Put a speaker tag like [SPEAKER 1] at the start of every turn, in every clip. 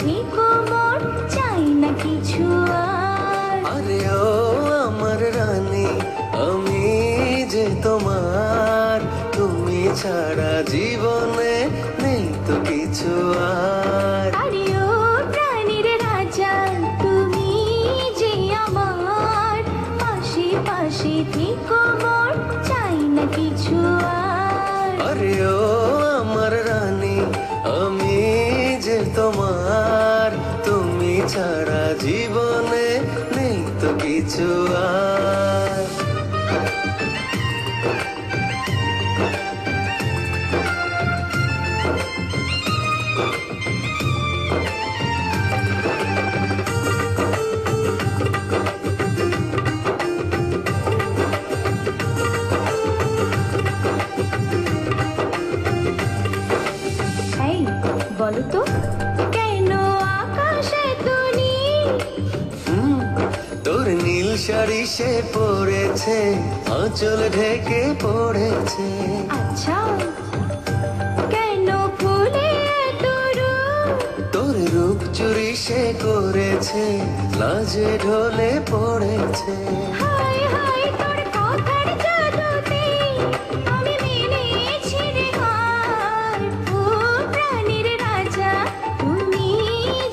[SPEAKER 1] থেকো মোর, চাই না কিছু আর।
[SPEAKER 2] আরে ও আমার রানী, আমি যে তোমার, তুমি ছাড়া জীবনে নেই তো কিছু আর।
[SPEAKER 1] আরে ও প্রাণীর রাজা, তুমি যে আমার, পাশে পাশে থেকো মোর, চাই না কিছু আর।
[SPEAKER 2] আরে ও আমার রানী, আমি যে তোমার, তুমি ছাড়া জীবনে নেই তো কিছু আর।
[SPEAKER 1] এই বলো তো, কেন আকাশে তুমি?
[SPEAKER 2] তোর নীল শাড়ি সে পড়েছে, আঁচল ঢেকে পড়েছে।
[SPEAKER 1] আচ্ছা, কেন ফুলে এত রূপ?
[SPEAKER 2] তোর রূপ চুরি সে করেছে, লাজে ঢলে পড়েছে।
[SPEAKER 1] হায় হায় তোর কথার জাদুতে আমি মেনেছি রে হার। ও প্রাণীর রাজা, তুমি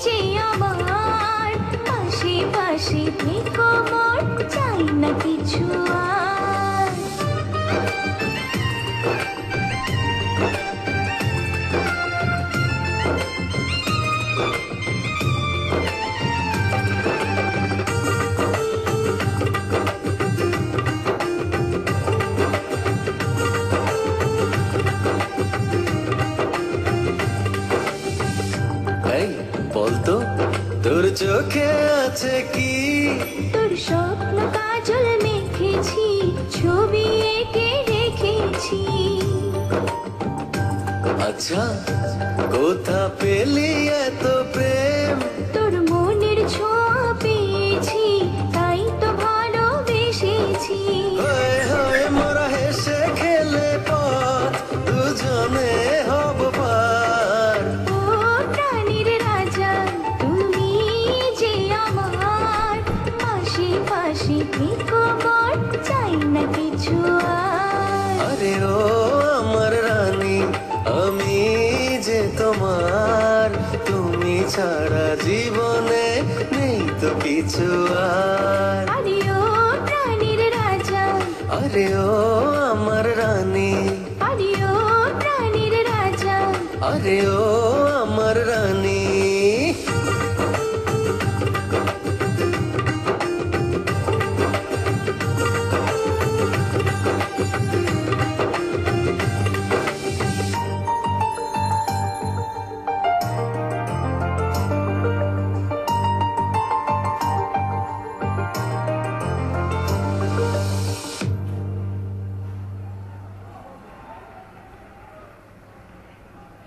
[SPEAKER 1] যে আমার, পাশে পাশে থেকো মোর, চাই না কিছু আর।
[SPEAKER 2] এই বলতো, তোর চোখে আছে কি?
[SPEAKER 1] তোর স্বপ্ন কাজল মেখেছি, ছবি এঁকে রেখেছি।
[SPEAKER 2] আচ্ছা, কোথা পেলি এত প্রেম?
[SPEAKER 1] তোর মনের ছোঁয়া পেয়েছি, তাই তো ভালোবেসেছি।
[SPEAKER 2] হয়ে হয়ে মোরা হেসে খেলে পথ, দুজনে হব পার।
[SPEAKER 1] ও প্রাণীর রাজা, তুমি যে আমার, পাশে পাশে থেকো মোর, চাই না কিছু আর।
[SPEAKER 2] আরে ও আমার রানী, আমি যে তোমার, তুমি ছাড়া জীবনে নেই তো কিছু আর।
[SPEAKER 1] আরে ও প্রাণীর রাজা,
[SPEAKER 2] আরে ও আমার রানী,
[SPEAKER 1] আরে ও প্রাণীর রাজা।
[SPEAKER 2] আরে ও আমার রানী।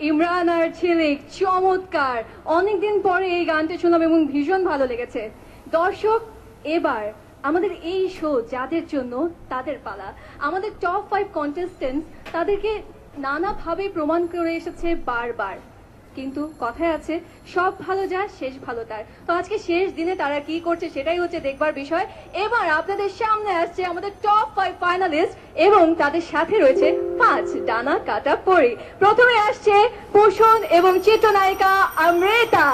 [SPEAKER 3] ইমরান আর ঝিলিক চমৎকার, অনেকদিন পরে এই গানটা শুনলাম এবং ভীষণ ভালো লেগেছে। দর্শক, এবার আমাদের এই শো যাদের জন্য, তাদের পালা। আমাদের টপ 5 কন্টেস্টেন্টস তাদেরকে নানাভাবে প্রমাণ করে এসেছে বারবার, কিন্তু কথায় আছে সব ভালো যা শেষ ভালো তার। তো আজকে শেষ দিনে তারা কি করছে সেটাই হচ্ছে দেখবার বিষয়। এবার আপনাদের সামনে আসছে আমাদের টপ 5 ফাইনালিস্ট এবং তাদের সাথে রয়েছে 5 ডানা কাটা পরি। প্রথমে আসছে পোষণ এবং চিত্রনায়িকা অমৃতা।